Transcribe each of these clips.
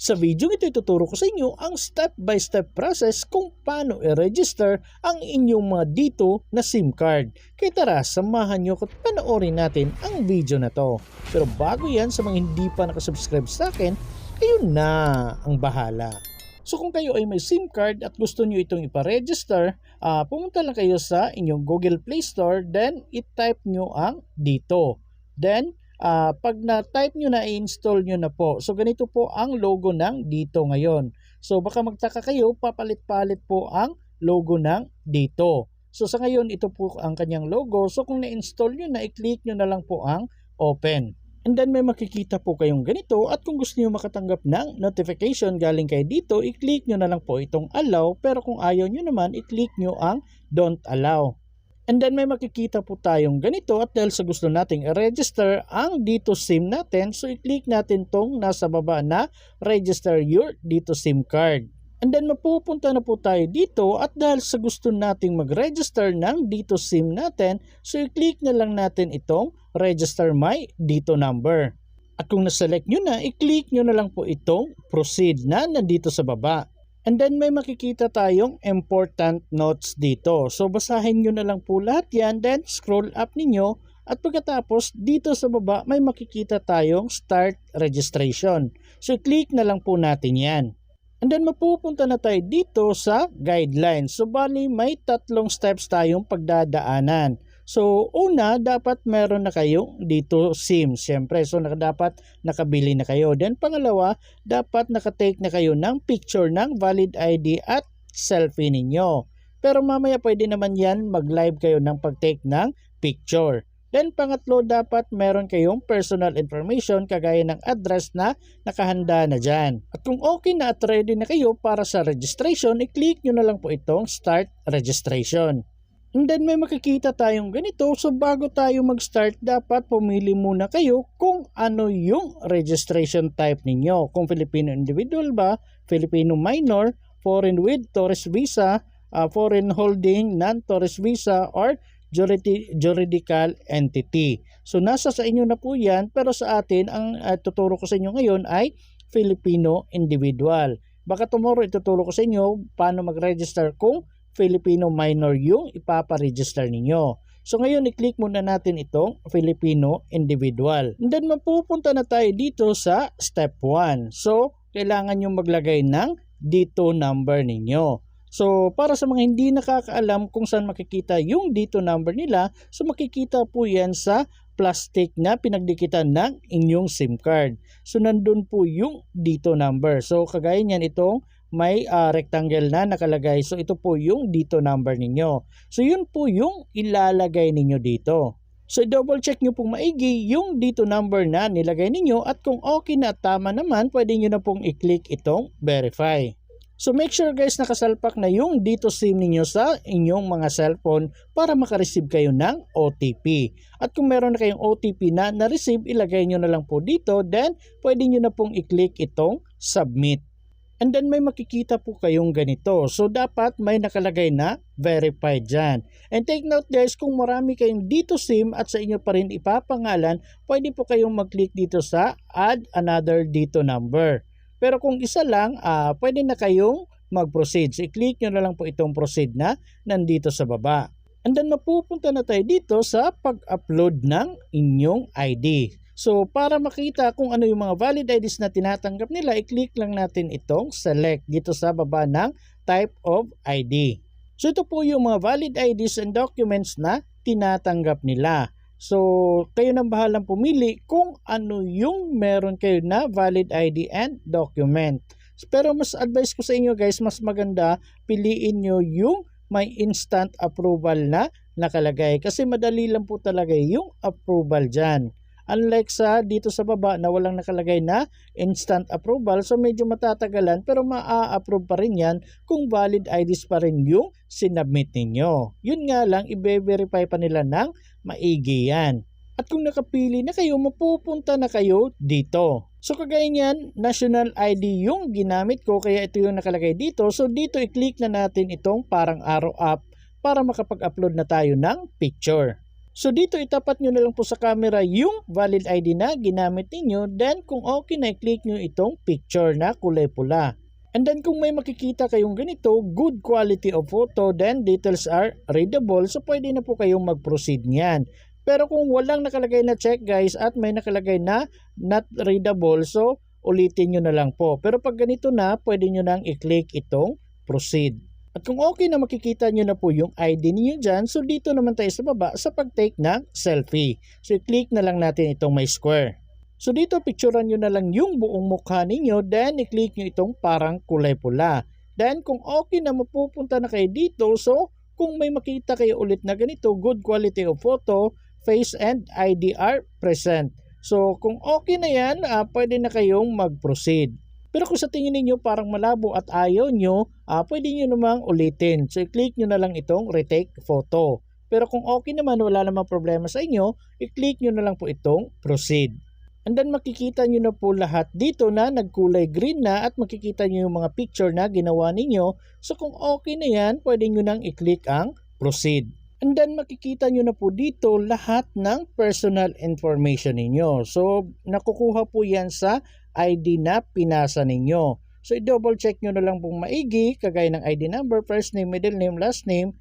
Sa video ito ituturo ko sa inyo ang step-by-step process kung paano i-register ang inyong mga dito na SIM card. Kaya tara, samahan nyo at panoorin natin ang video na to. Pero bago yan, sa mga hindi pa nakasubscribe sa akin, ayun na ang bahala. So kung kayo ay may SIM card at gusto nyo itong iparegister, pumunta lang kayo sa inyong Google Play Store, then i-type nyo ang dito. Then, pag na-type nyo na, i-install nyo na po. So ganito po ang logo ng dito ngayon. So baka magtaka kayo, papalit-palit po ang logo ng dito. So sa ngayon, ito po ang kanyang logo. So kung na-install nyo na, i-click nyo na lang po ang open. And then may makikita po kayong ganito, at kung gusto nyo makatanggap ng notification galing kay dito, i-click nyo na lang po itong allow. Pero kung ayaw nyo naman, i-click nyo ang don't allow. And then may makikita po tayong ganito, at dahil sa gusto nating i-register ang dito SIM natin, so i-click natin tong nasa baba na register your dito SIM card. And then mapupunta na po tayo dito, at dahil sa gusto nating mag-register ng dito SIM natin, so i-click na lang natin itong register my dito number. At kung na-select nyo na, i-click nyo na lang po itong proceed na nandito sa baba. And then may makikita tayong important notes dito. So basahin nyo na lang po lahat yan, then scroll up ninyo, at pagkatapos dito sa baba may makikita tayong start registration. So click na lang po natin yan. And then mapupunta na tayo dito sa guidelines. So bali may tatlong steps tayong pagdadaanan. So una, dapat meron na kayong dito SIM, siyempre. So dapat nakabili na kayo. Then pangalawa, dapat nakatake na kayo ng picture ng valid ID at selfie ninyo. Pero mamaya pwede naman yan mag-live kayo ng pag-take ng picture. Then pangatlo, dapat meron kayong personal information kagaya ng address na nakahanda na dyan. At kung okay na at ready na kayo para sa registration, i-click nyo na lang po itong start registration. And then may makikita tayong ganito. So bago tayo mag-start, dapat pumili muna kayo kung ano yung registration type ninyo. Kung Filipino individual ba, Filipino minor, foreign with tourist visa, foreign holding non-tourist visa, or juridical entity. So nasa sa inyo na po yan, pero sa atin, ang tuturo ko sa inyo ngayon ay Filipino individual. Baka tomorrow ituturo ko sa inyo paano mag-register kung Filipino minor yung ipaparegister ninyo. So ngayon, i-click muna natin itong Filipino individual. And then mapupunta na tayo dito sa step 1. So kailangan nyo maglagay ng dito number ninyo. So para sa mga hindi nakakaalam kung saan makikita yung dito number nila, so makikita po yan sa plastic na pinagdikitan ng inyong SIM card. So nandun po yung dito number. So kagaya niyan, itong may rectangle na nakalagay. So ito po yung dito number ninyo. So yun po yung ilalagay ninyo dito. So double check nyo pong maigi yung dito number na nilagay ninyo, at kung okay na tama naman, pwede nyo na pong i-click itong verify. So make sure guys, nakasalpak na yung dito SIM ninyo sa inyong mga cellphone para makareceive kayo ng OTP. At kung meron na kayong OTP na na-receive, ilagay nyo na lang po dito, then pwede nyo na pong i-click itong submit. And then may makikita po kayong ganito. So dapat may nakalagay na verified dyan. And take note guys, kung marami kayong dito SIM at sa inyo pa rin ipapangalan, pwede po kayong mag-click dito sa add another dito number. Pero kung isa lang, pwede na kayong mag-proceed. So i-click nyo na lang po itong proceed na nandito sa baba. And then mapupunta na tayo dito sa pag-upload ng inyong ID. So para makita kung ano yung mga valid IDs na tinatanggap nila, i-click lang natin itong select dito sa baba ng type of ID. So ito po yung mga valid IDs and documents na tinatanggap nila. So kayo nang bahalang pumili kung ano yung meron kayo na valid ID and document. Pero mas advice ko sa inyo guys, mas maganda piliin nyo yung may instant approval na nakalagay. Kasi madali lang po talaga yung approval dyan. Unlike sa dito sa baba na walang nakalagay na instant approval, so medyo matatagalan, pero maa-approve pa rin yan kung valid IDs pa rin yung sinubmit ninyo. Yun nga lang, i-verify pa nila ng maigi yan. At kung nakapili na kayo, mapupunta na kayo dito. So kagaya niyan, national ID yung ginamit ko, kaya ito yung nakalagay dito. So dito i-click na natin itong parang arrow up para makapag-upload na tayo ng picture. So dito itapat nyo na lang po sa camera yung valid ID na ginamit ninyo. Then kung okay na i-click nyo itong picture na kulay pula. And then kung may makikita kayong ganito, good quality of photo, then details are readable. So pwede na po kayong mag-proceed niyan. Pero kung walang nakalagay na check guys at may nakalagay na not readable, so ulitin nyo na lang po. Pero pag ganito na, pwede nyo nang i-click itong proceed. At kung okay na makikita nyo na po yung ID niyo dyan, so dito naman tayo sa baba sa pag-take ng selfie. So i-click na lang natin itong may square. So dito picturean nyo na lang yung buong mukha ninyo, then i-click nyo itong parang kulay pula. Then kung okay na mapupunta na kayo dito, so kung may makita kayo ulit na ganito, good quality of photo, face and ID are present. So kung okay na yan, pwede na kayong mag-proceed. Pero kung sa tingin niyo parang malabo at ayaw nyo, pwede nyo namang ulitin. So i-click nyo na lang itong retake photo. Pero kung okay naman, wala namang problema sa inyo, i-click nyo na lang po itong proceed. And then makikita nyo na po lahat dito na nagkulay green na at makikita nyo yung mga picture na ginawa ninyo. So kung okay na yan, pwede nyo nang i-click ang proceed. And then makikita nyo na po dito lahat ng personal information ninyo. So nakukuha po yan sa ID na pinasa ninyo. So i-double check nyo na lang pong maigi, kagaya ng ID number, first name, middle name, last name.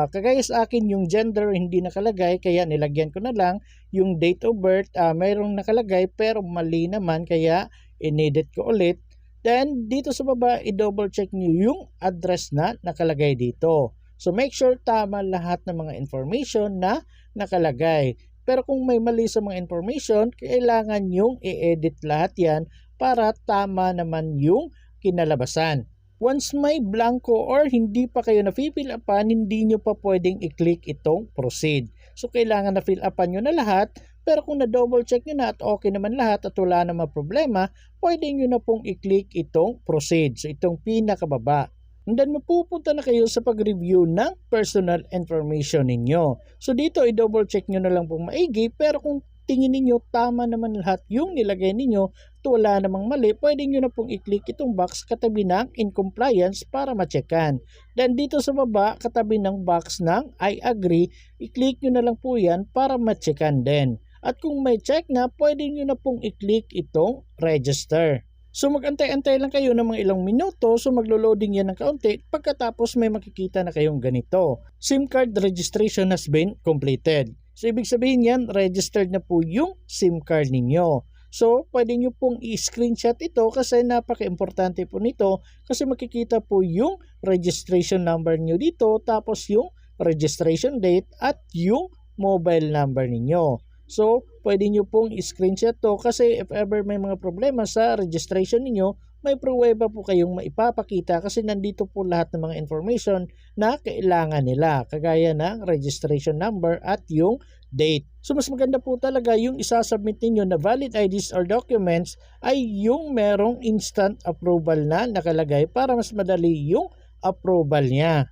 Kagaya sa akin yung gender hindi nakalagay, kaya nilagyan ko na lang. Yung date of birth mayroong nakalagay pero mali naman, kaya in-edit ko ulit. Then dito sa baba i-double check nyo yung address na nakalagay dito. So make sure tama lahat ng mga information na nakalagay. Pero kung may mali sa mga information, kailangan yung i-edit lahat yan para tama naman yung kinalabasan. Once may blanco or hindi pa kayo na-fill upan, hindi nyo pa pwedeng i-click itong proceed. So kailangan na-fill upan nyo na lahat. Pero kung na-double check nyo na at okay naman lahat at wala naman problema, pwede nyo na pong i-click itong proceed. So itong pinakababa. And then mapupunta na kayo sa pag-review ng personal information ninyo. So dito i-double check nyo na lang pong maigi, pero kung tingin ninyo tama naman lahat yung nilagay ninyo at wala namang mali, pwede nyo na pong i-click itong box katabi ng in compliance para ma-checkan. Then dito sa baba katabi ng box ng I agree, i-click nyo na lang po yan para ma-checkan din. At kung may check na, pwede nyo na pong i-click itong register. So mag-antay-antay lang kayo ng mga ilang minuto, so maglo-loading yan ng kaunti, pagkatapos may makikita na kayong ganito. SIM card registration has been completed. So ibig sabihin yan, registered na po yung SIM card ninyo. So pwede nyo pong i-screenshot ito kasi napaka-importante po nito kasi makikita po yung registration number nyo dito, tapos yung registration date at yung mobile number ninyo. So, pwede nyo pong i-screenshot to kasi if ever may mga problema sa registration niyo, may pruweba po kayong maipapakita kasi nandito po lahat ng mga information na kailangan nila, kagaya ng registration number at yung date. So, mas maganda po talaga yung isasubmit ninyo na valid IDs or documents ay yung merong instant approval na nakalagay para mas madali yung approval niya.